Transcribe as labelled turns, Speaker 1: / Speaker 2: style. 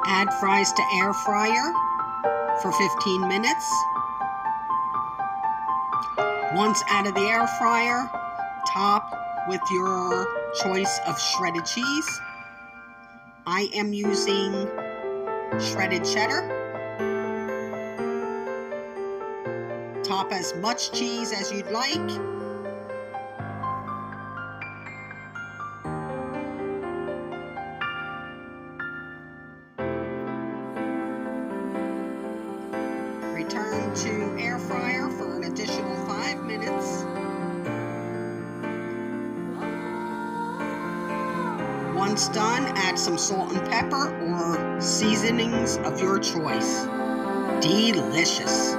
Speaker 1: Add fries to air fryer for 15 minutes. Once out of the air fryer, top with your choice of shredded cheese. I am using shredded cheddar. Top as much cheese as you'd like. Return to air fryer for an additional 5 minutes. Once done, add some salt and pepper or seasonings of your choice. Delicious.